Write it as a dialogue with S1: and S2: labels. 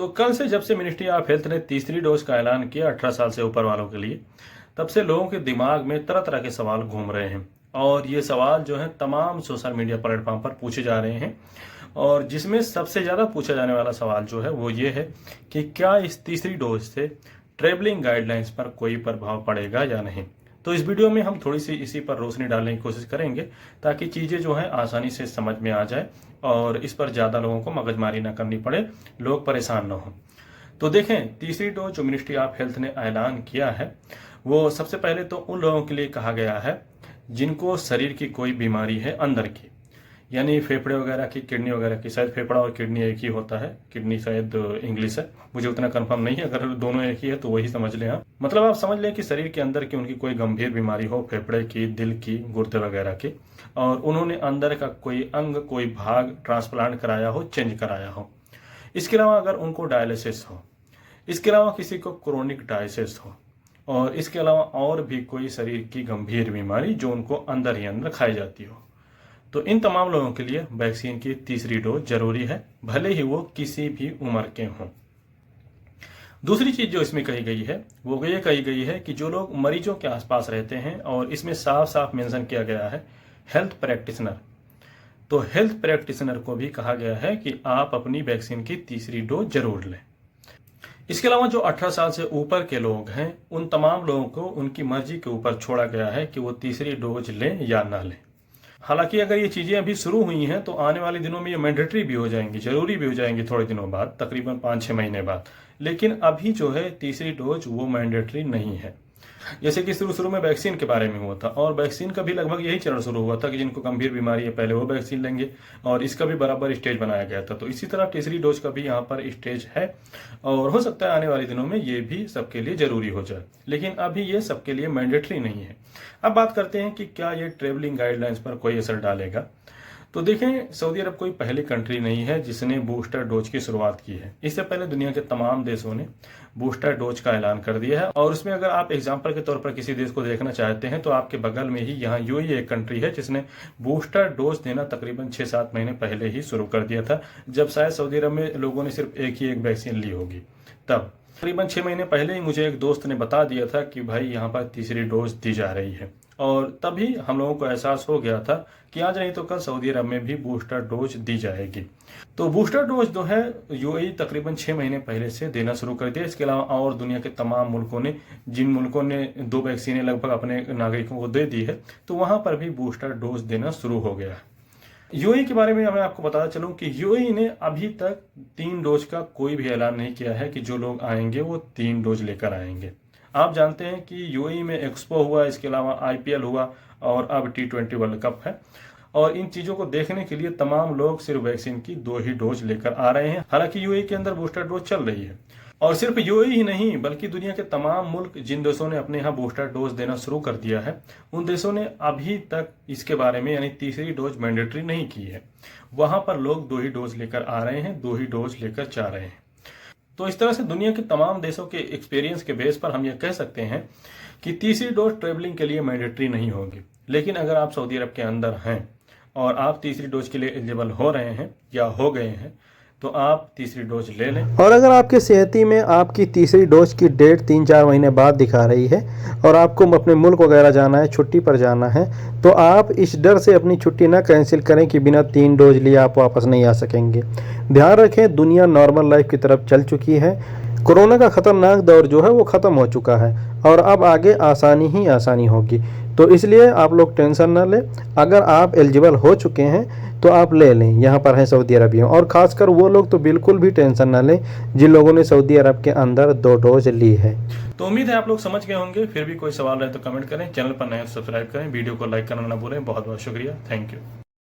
S1: तो कल से जब से मिनिस्ट्री ऑफ हेल्थ ने तीसरी डोज का ऐलान किया 18 साल से ऊपर वालों के लिए, तब से लोगों के दिमाग में तरह तरह के सवाल घूम रहे हैं। और ये सवाल जो है तमाम सोशल मीडिया प्लेटफॉर्म पर पूछे जा रहे हैं। और जिसमें सबसे ज़्यादा पूछा जाने वाला सवाल जो है वो ये है कि क्या इस तीसरी डोज से ट्रेवलिंग गाइडलाइंस पर कोई प्रभाव पड़ेगा या नहीं। तो इस वीडियो में हम थोड़ी सी इसी पर रोशनी डालने की कोशिश करेंगे ताकि चीज़ें जो हैं आसानी से समझ में आ जाए और इस पर ज़्यादा लोगों को मगजमारी ना करनी पड़े, लोग परेशान ना हों। तो देखें, तीसरी डोज जो मिनिस्ट्री ऑफ हेल्थ ने ऐलान किया है वो सबसे पहले तो उन लोगों के लिए कहा गया है जिनको शरीर की कोई बीमारी है अंदर की, यानी फेफड़े वगैरह की, किडनी वगैरह की। शायद फेफड़ा और किडनी एक ही होता है, किडनी शायद इंग्लिश है, मुझे उतना कंफर्म नहीं है। अगर दोनों एक ही है तो वही समझ लें आप। मतलब आप समझ लें कि शरीर के अंदर की उनकी कोई गंभीर बीमारी हो, फेफड़े की, दिल की, गुर्दे वगैरह की, और उन्होंने अंदर का कोई अंग, कोई भाग ट्रांसप्लांट कराया हो, चेंज कराया हो। इसके अलावा अगर उनको डायलिसिस हो, इसके अलावा किसी को क्रोनिक डायलिसिस हो, और इसके अलावा और भी कोई शरीर की गंभीर बीमारी जो उनको अंदर ही अंदर खाई जाती हो, तो इन तमाम लोगों के लिए वैक्सीन की तीसरी डोज जरूरी है, भले ही वो किसी भी उम्र के हों। दूसरी चीज जो इसमें कही गई है वो ये कही गई है कि जो लोग मरीजों के आसपास रहते हैं, और इसमें साफ साफ मेंशन किया गया है हेल्थ प्रैक्टिशनर, तो हेल्थ प्रैक्टिशनर को भी कहा गया है कि आप अपनी वैक्सीन की तीसरी डोज जरूर लें। इसके अलावा जो 18 साल से ऊपर के लोग हैं, उन तमाम लोगों को उनकी मर्जी के ऊपर छोड़ा गया है कि वो तीसरी डोज लें या ना लें। हालांकि अगर ये चीज़ें अभी शुरू हुई हैं तो आने वाले दिनों में ये मैंडेटरी भी हो जाएंगी, जरूरी भी हो जाएंगी थोड़े दिनों बाद, तकरीबन 5-6 महीने बाद। लेकिन अभी जो है तीसरी डोज वो मैंडेटरी नहीं है। जैसे कि शुरू में वैक्सीन के बारे में हुआ था, और वैक्सीन का भी लगभग यही चरण शुरू हुआ था कि जिनको गंभीर बीमारी है पहले वो वैक्सीन लेंगे, और इसका भी बराबर स्टेज बनाया गया था। तो इसी तरह तीसरी डोज का भी यहाँ पर स्टेज है, और हो सकता है आने वाले दिनों में ये भी सबके लिए जरूरी हो जाए, लेकिन अभी ये सबके लिए मैंडेटरी नहीं है। अब बात करते हैं कि क्या ये ट्रेवलिंग गाइडलाइंस पर कोई असर डालेगा। तो देखें, सऊदी अरब कोई पहली कंट्री नहीं है जिसने बूस्टर डोज की शुरुआत की है। इससे पहले दुनिया के तमाम देशों ने बूस्टर डोज का ऐलान कर दिया है, और उसमें अगर आप एग्जांपल के तौर पर किसी देश को देखना चाहते हैं तो आपके बगल में ही यहाँ यूएई एक कंट्री है जिसने बूस्टर डोज देना तकरीबन 6-7 महीने पहले ही शुरू कर दिया था, जब शायद सऊदी अरब में लोगों ने सिर्फ एक वैक्सीन ली होगी। तब तकरीबन 6 महीने पहले ही मुझे एक दोस्त ने बता दिया था कि भाई यहाँ पर तीसरी डोज दी जा रही है, और तभी हम लोगों को एहसास हो गया था कि आज नहीं तो कल सऊदी अरब में भी बूस्टर डोज दी जाएगी। तो बूस्टर डोज जो है यूएई तकरीबन 6 महीने पहले से देना शुरू कर दिया। इसके अलावा और दुनिया के तमाम मुल्कों ने, जिन मुल्कों ने 2 वैक्सीनें लगभग अपने नागरिकों को दे दी है, तो वहां पर भी बूस्टर डोज देना शुरू हो गया है। यूएई के बारे में मैं आपको बताना चलूं कि यूएई ने अभी तक 3 डोज का कोई भी ऐलान नहीं किया है कि जो लोग आएंगे वो 3 डोज लेकर आएंगे। आप जानते हैं कि यूएई में एक्सपो हुआ, इसके अलावा आईपीएल हुआ, और अब T20 वर्ल्ड कप है, और इन चीज़ों को देखने के लिए तमाम लोग सिर्फ वैक्सीन की 2 ही डोज लेकर आ रहे हैं। हालांकि यूएई के अंदर बूस्टर डोज चल रही है, और सिर्फ यूएई ही नहीं बल्कि दुनिया के तमाम मुल्क जिन देशों ने अपने यहाँ बूस्टर डोज देना शुरू कर दिया है, उन देशों ने अभी तक इसके बारे में यानी तीसरी डोज मैंडेटरी नहीं की है। वहां पर लोग 2 ही डोज लेकर आ रहे हैं, 2 ही डोज लेकर जा रहे हैं। तो इस तरह से दुनिया के तमाम देशों के एक्सपीरियंस के बेस पर हम ये कह सकते हैं कि तीसरी डोज ट्रेवलिंग के लिए मैंडेटरी नहीं होगी। लेकिन अगर आप सऊदी अरब के अंदर हैं और आप तीसरी डोज के लिए एलिजिबल हो रहे हैं या हो गए हैं, तो आप तीसरी डोज ले लें।
S2: और अगर आपके सेहती में आपकी तीसरी डोज की डेट 3-4 महीने बाद दिखा रही है और आपको अपने मुल्क वगैरह जाना है, छुट्टी पर जाना है, तो आप इस डर से अपनी छुट्टी ना कैंसिल करें कि बिना 3 डोज लिए आप वापस नहीं आ सकेंगे। ध्यान रखें, दुनिया नॉर्मल लाइफ की तरफ चल चुकी है। कोरोना का खतरनाक दौर जो है वो ख़त्म हो चुका है, और अब आगे आसानी ही आसानी होगी। तो इसलिए आप लोग टेंशन ना लें। अगर आप एलिजिबल हो चुके हैं तो आप ले लें, यहाँ पर हैं सऊदी अरबियों, और ख़ासकर वो लोग तो बिल्कुल भी टेंशन ना लें जिन लोगों ने सऊदी अरब के अंदर 2 डोज ली है।
S1: तो उम्मीद है आप लोग समझ गए होंगे। फिर भी कोई सवाल रहे तो कमेंट करें, चैनल पर नए सब्सक्राइब करें, वीडियो को लाइक करना ना भूलें। बहुत बहुत शुक्रिया, थैंक यू।